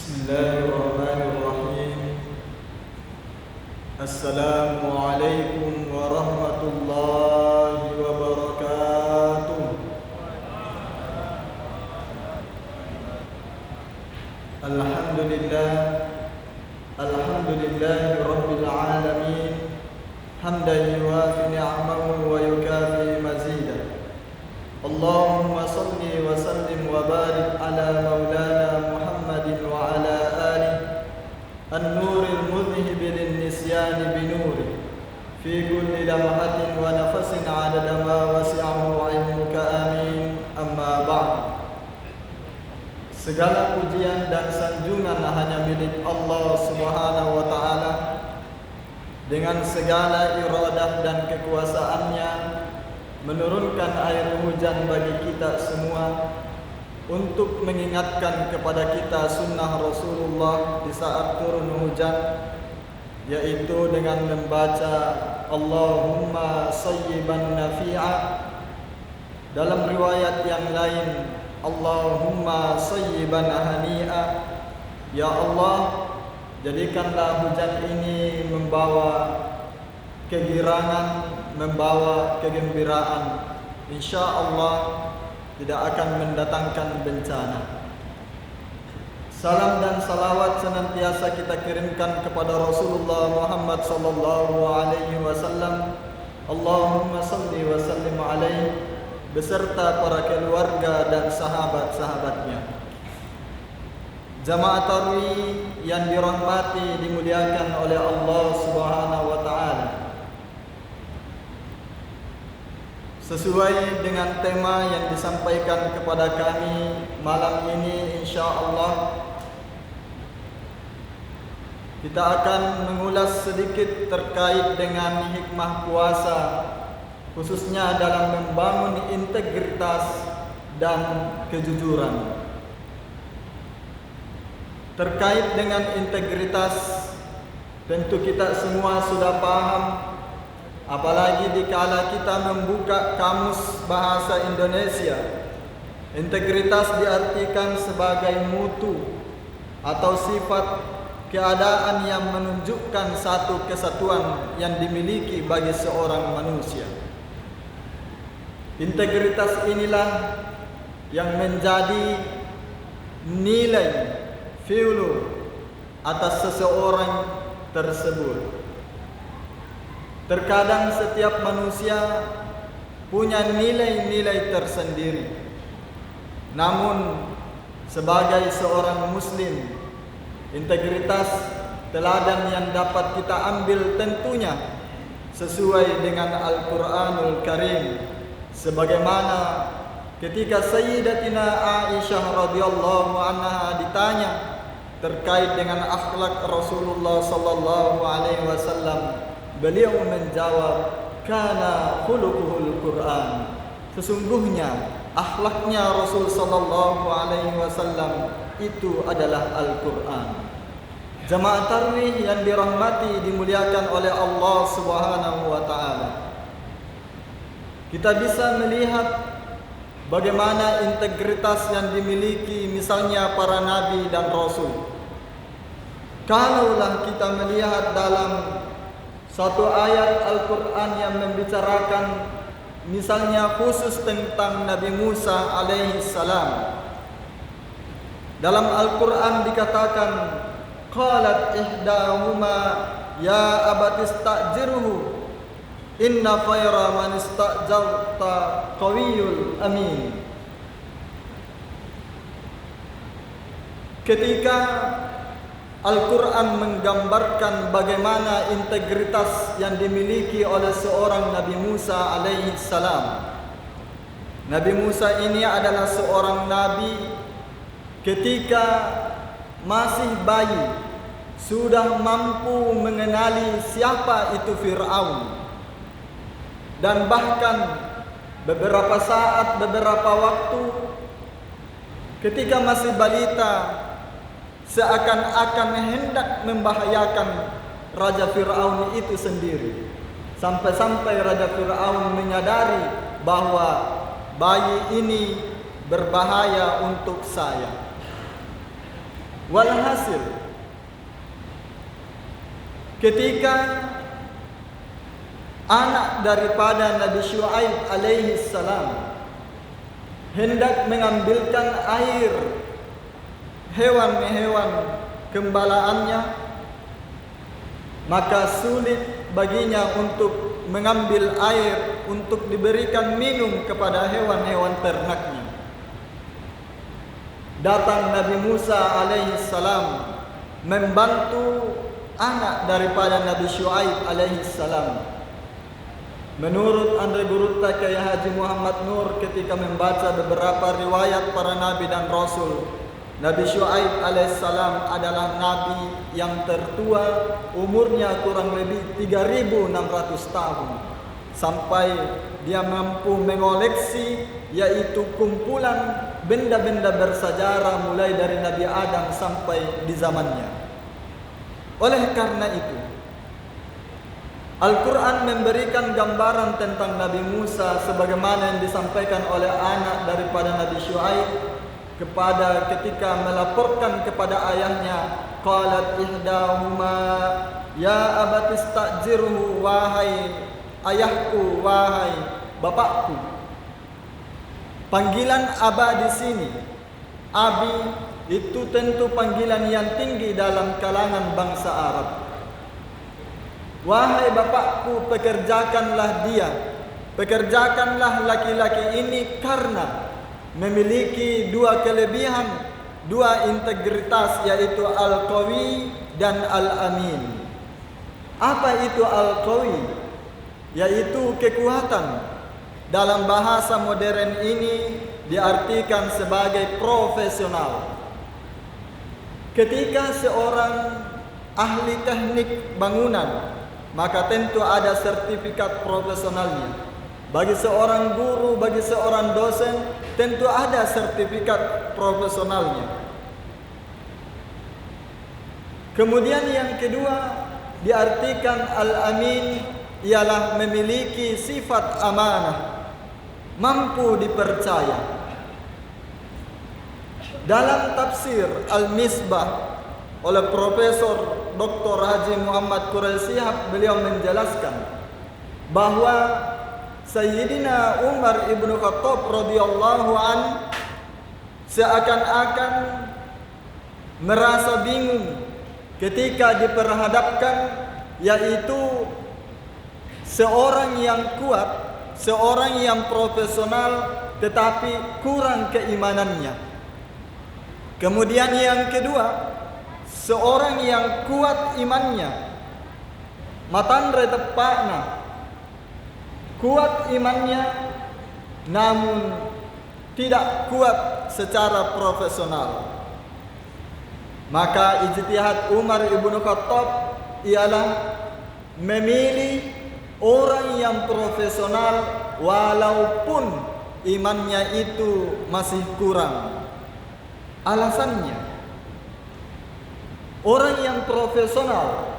Bismillahirrahmanirrahim. Assalamualaikum warahmatullahi wabarakatuh. Alhamdulillah, alhamdulillahi rabbil alamin. Hamdan yuwafi ni'amahu wa yukafi mazidah. Allahumma salli wa sallim wa barik ala maulana Muhammadin wa ala alihi an-nuril mudhhibi lin-nisyani binuri fi kulli lamhatin wa nafasin adada ma wasi'ahu ilmuka amin. Amma ba'd. Segala pujian dan sanjungan hanya milik Allah Subhanahu wa ta'ala. Dengan segala iradah dan kekuasaannya menurunkan air hujan bagi kita semua untuk mengingatkan kepada kita sunnah Rasulullah di saat turun hujan, yaitu dengan membaca Allahumma sayyiban nafi'a. Dalam riwayat yang lain, Allahumma sayyiban hani'a. Ya Allah, jadikanlah hujan ini membawa kegirangan, membawa kegembiraan. InsyaAllah tidak akan mendatangkan bencana. Salam dan salawat senantiasa kita kirimkan kepada Rasulullah Muhammad sallallahu alaihi wasallam. Allahumma salli wa sallim alaihi beserta para keluarga dan sahabat-sahabatnya. Jamaah tarawih yang dirahmati, dimuliakan oleh Allah Subhanahu wa taala. Sesuai dengan tema yang disampaikan kepada kami malam ini, insyaallah kita akan mengulas sedikit terkait dengan hikmah puasa, khususnya dalam membangun integritas dan kejujuran. Terkait dengan integritas, tentu kita semua sudah paham, apalagi dikala kita membuka kamus bahasa Indonesia. Integritas diartikan sebagai mutu atau sifat keadaan yang menunjukkan satu kesatuan yang dimiliki bagi seorang manusia. Integritas inilah yang menjadi nilai fi'lu atas seseorang tersebut. Terkadang setiap manusia punya nilai-nilai tersendiri. Namun sebagai seorang muslim, integritas teladan yang dapat kita ambil tentunya sesuai dengan Al-Quranul Karim. Sebagaimana ketika Sayyidatina Aisyah radhiyallahu anha ditanya terkait dengan akhlak Rasulullah sallallahu alaihi wasallam, beliau menjawab, kana khuluquhul Quran. Sesungguhnya akhlaknya Rasul sallallahu alaihi wasallam itu adalah Al-Quran. Jamaah tarawih yang dirahmati, dimuliakan oleh Allah Subhanahu wa taala. Kita bisa melihat bagaimana integritas yang dimiliki misalnya para nabi dan rasul. Kalaulah kita melihat dalam satu ayat Al-Quran yang membicarakan misalnya khusus tentang Nabi Musa alaihi salam. Dalam Al-Quran dikatakan, qalat ihdahuma ya abatistajirhu inna khaira man istajarta qawiyul amin. Ketika Al-Quran menggambarkan bagaimana integritas yang dimiliki oleh seorang Nabi Musa alaihi salam. Nabi Musa ini adalah seorang nabi ketika masih bayi sudah mampu mengenali siapa itu Fir'aun. Dan bahkan beberapa saat, beberapa waktu ketika masih balita, seakan-akan hendak membahayakan Raja Fir'aun itu sendiri. Sampai-sampai Raja Fir'aun menyadari bahwa bayi ini berbahaya untuk saya. Walhasil, ketika anak daripada Nabi Syuaib alaihi salam hendak mengambilkan air hewan-hewan gembalaannya, maka sulit baginya untuk mengambil air untuk diberikan minum kepada hewan-hewan ternaknya. Datang Nabi Musa alaihi salam membantu anak daripada Nabi Syuaib alaihi salam. Menurut Andre Gurutta Kyai Haji Muhammad Nur ketika membaca beberapa riwayat para nabi dan rasul, Nabi Syuaib alaihissalam adalah nabi yang tertua, umurnya kurang lebih 3.600 tahun. Sampai dia mampu mengoleksi yaitu kumpulan benda-benda bersejarah mulai dari Nabi Adam sampai di zamannya. Oleh karena itu, Al-Quran memberikan gambaran tentang Nabi Musa sebagaimana yang disampaikan oleh anak daripada Nabi Syuaib kepada ketika melaporkan kepada ayahnya, qalat ihdahuma ya abati istajirhu, wahai ayahku, wahai bapakku. Panggilan aba di sini, abi itu tentu panggilan yang tinggi dalam kalangan bangsa Arab. Wahai bapakku, pekerjakanlah dia, pekerjakanlah laki-laki ini karena memiliki dua kelebihan, dua integritas, yaitu al-qawi dan al-amin. Apa itu al-qawi? Yaitu kekuatan. Dalam bahasa modern ini diartikan sebagai profesional. Ketika seorang ahli teknik bangunan, maka tentu ada sertifikat profesionalnya. Bagi seorang guru, bagi seorang dosen, tentu ada sertifikat profesionalnya. Kemudian yang kedua diartikan al-amin ialah memiliki sifat amanah, mampu dipercaya. Dalam tafsir Al-Misbah oleh Profesor Dr. Haji Muhammad Quraisy Shihab, beliau menjelaskan bahwa Sayyidina Umar ibnu Khattab radhiyallahu an seakan-akan merasa bingung ketika diperhadapkan yaitu seorang yang kuat, seorang yang profesional tetapi kurang keimanannya. Kemudian yang kedua, seorang yang kuat imannya, matandre tepakna, kuat imannya, namun tidak kuat secara profesional. Maka ijtihad Umar ibnu Khattab ialah memilih orang yang profesional walaupun imannya itu masih kurang. Alasannya, orang yang profesional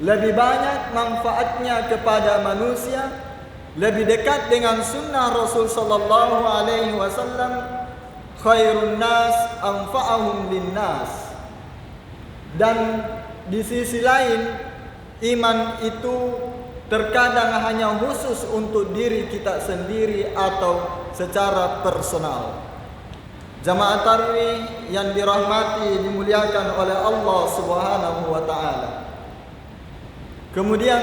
lebih banyak manfaatnya kepada manusia, lebih dekat dengan sunnah Rasul sallallahu alaihi wasallam, khairun nas anfa'ahum linnas. Dan di sisi lain, iman itu terkadang hanya khusus untuk diri kita sendiri atau secara personal. Jamaah tarawih yang dirahmati, dimuliakan oleh Allah Subhanahu wa taala. Kemudian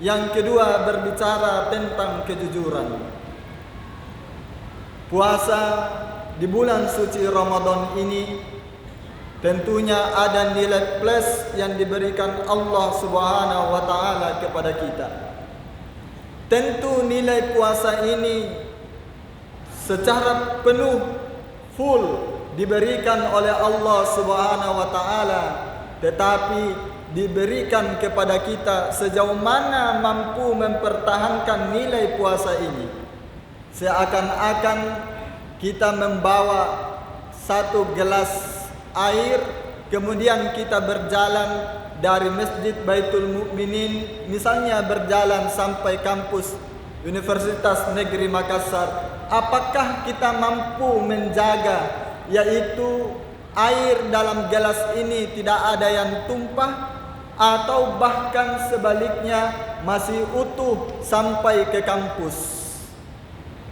yang kedua berbicara tentang kejujuran. Puasa di bulan suci Ramadan ini tentunya ada nilai plus yang diberikan Allah Subhanahu wa taala kepada kita. Tentu nilai puasa ini secara penuh full diberikan oleh Allah Subhanahu wa taala, tetapi diberikan kepada kita sejauh mana mampu mempertahankan nilai puasa ini. Seakan-akan kita membawa satu gelas air, kemudian kita berjalan dari Masjid Baitul Mukminin, misalnya berjalan sampai kampus Universitas Negeri Makassar. Apakah kita mampu menjaga yaitu air dalam gelas ini tidak ada yang tumpah, atau bahkan sebaliknya masih utuh sampai ke kampus.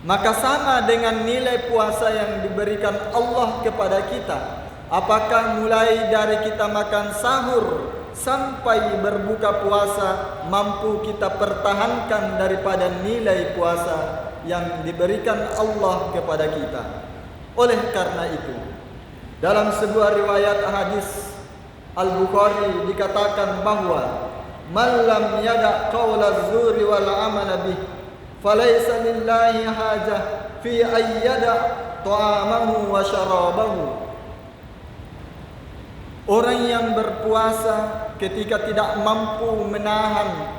Maka sama dengan nilai puasa yang diberikan Allah kepada kita. Apakah mulai dari kita makan sahur sampai berbuka puasa mampu kita pertahankan daripada nilai puasa yang diberikan Allah kepada kita? Oleh karena itu, dalam sebuah riwayat hadis Al-Bukhari dikatakan bahwa man lam yada' qawla zuri wal amala bih falaysa lillahi hajah fi ayyada' ta'amahu wa syarabahu. Orang yang berpuasa ketika tidak mampu menahan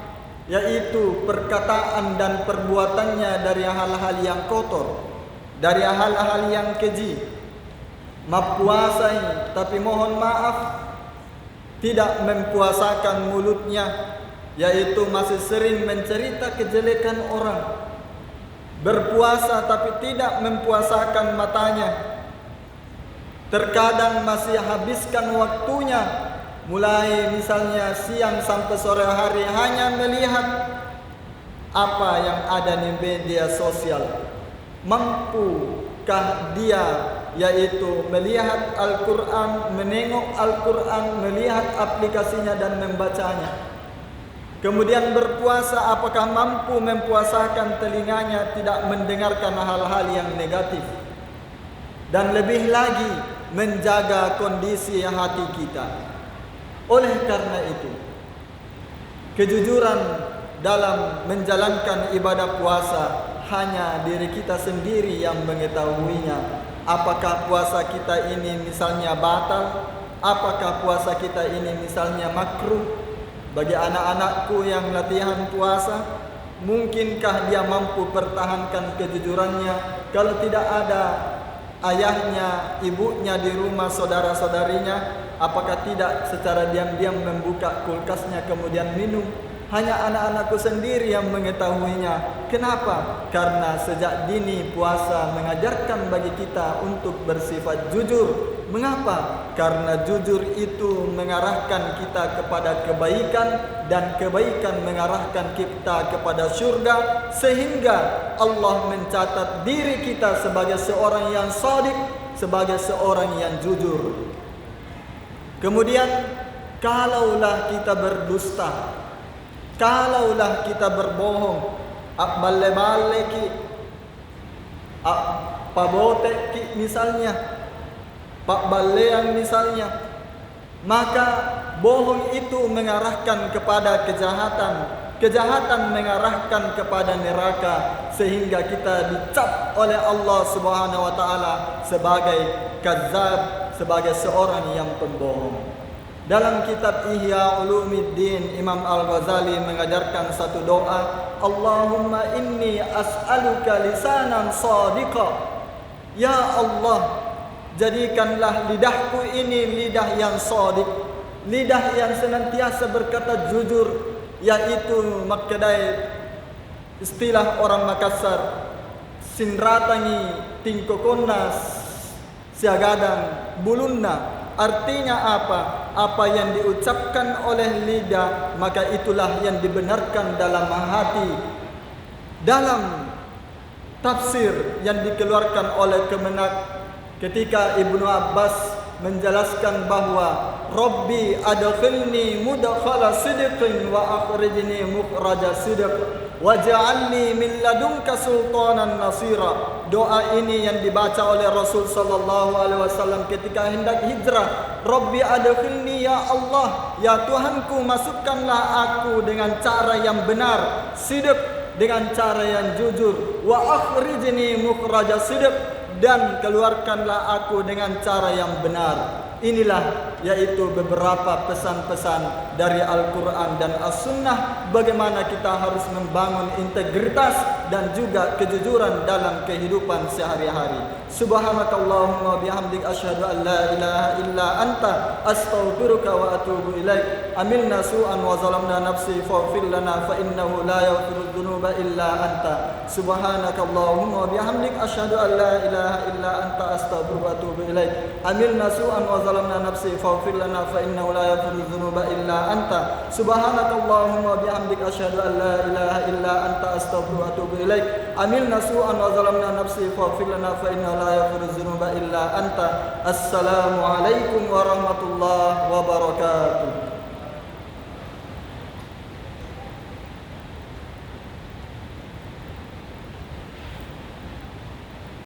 yaitu perkataan dan perbuatannya dari hal-hal yang kotor, dari hal-hal yang keji, mempuasai tapi mohon maaf tidak mempuasakan mulutnya, yaitu masih sering mencerita kejelekan orang. Berpuasa tapi tidak mempuasakan matanya. Terkadang masih habiskan waktunya, mulai misalnya siang sampai sore hari hanya melihat apa yang ada di media sosial. Mampukah dia yaitu melihat Al-Quran, menengok Al-Quran, melihat aplikasinya dan membacanya? Kemudian berpuasa, apakah mampu mempuasakan telinganya tidak mendengarkan hal-hal yang negatif? Dan lebih lagi menjaga kondisi hati kita. Oleh karena itu, kejujuran dalam menjalankan ibadah puasa hanya diri kita sendiri yang mengetahuinya. Apakah puasa kita ini misalnya batal? Apakah puasa kita ini misalnya makruh? Bagi anak-anakku yang latihan puasa, mungkinkah dia mampu pertahankan kejujurannya kalau tidak ada ayahnya, ibunya di rumah, saudara-saudarinya? Apakah tidak secara diam-diam membuka kulkasnya kemudian minum? Hanya anak-anakku sendiri yang mengetahuinya. Kenapa? Karena sejak dini puasa mengajarkan bagi kita untuk bersifat jujur. Mengapa? Karena jujur itu mengarahkan kita kepada kebaikan, dan kebaikan mengarahkan kita kepada syurga, sehingga Allah mencatat diri kita sebagai seorang yang shadiq, sebagai seorang yang jujur. Kemudian kalaulah kita berdusta, kalaulah kita berbohong, balle-balle ki, pabote ki misalnya, pak ballean misalnya, maka bohong itu mengarahkan kepada kejahatan, kejahatan mengarahkan kepada neraka, sehingga kita dicap oleh Allah Subhanahu wa taala sebagai kadzab, sebagai seorang yang pembohong. Dalam kitab Ihya Ulumuddin, Imam Al-Ghazali mengajarkan satu doa, Allahumma inni as'aluka lisanan shadiqa. Ya Allah, jadikanlah lidahku ini lidah yang shadiq, lidah yang senantiasa berkata jujur, yaitu makadai istilah orang Makassar, sinratangi tingkokonna siagadang bulunna. Artinya apa? Apa yang diucapkan oleh lidah, maka itulah yang dibenarkan dalam hati. Dalam tafsir yang dikeluarkan oleh Kemenak, ketika Ibnu Abbas menjelaskan bahwa Rabbi adkhilni mudkhala sidqin wa akhrijni mukhraja sidq waj'alni min ladunka sultanan nasira. Doa ini yang dibaca oleh Rasul sallallahu alaihi wasallam ketika hendak hijrah. Rabbi adkhilni, ya Allah, ya Tuhanku, masukkanlah aku dengan cara yang benar, sidq, dengan cara yang jujur, wa akhrijni mukhraja sidq, dan keluarkanlah aku dengan cara yang benar. Inilah yaitu beberapa pesan-pesan dari Al-Quran dan As-Sunnah bagaimana kita harus membangun integritas dan juga kejujuran dalam kehidupan sehari-hari. Subhanakallahumma bihamdik asyhadu an la ilaha illa anta astaghfiruka wa atubu ilaik. Amilna su'an wa zalamna nafsi faghfir lana fa innahu la yaghfiru dzunuba illa anta. Subhanakallahumma bihamdik asyhadu an la ilaha illa anta astaghfiruka wa atubu ilaik. Amilna su'an wa zalamna nafsi faghfir lana fa innahu la yaghfiru dzunuba illa anta. Subhanakallahumma bihamdik asyhadu an la ilaha illa anta astaghfiruka wa atubu ilaik. Amilna su'an wa zalamna nafsi faghfir lana fa innahu la yaghfiru dzunuba illa anta. Assalamu alaikum warahmatullahi wabarakatuh.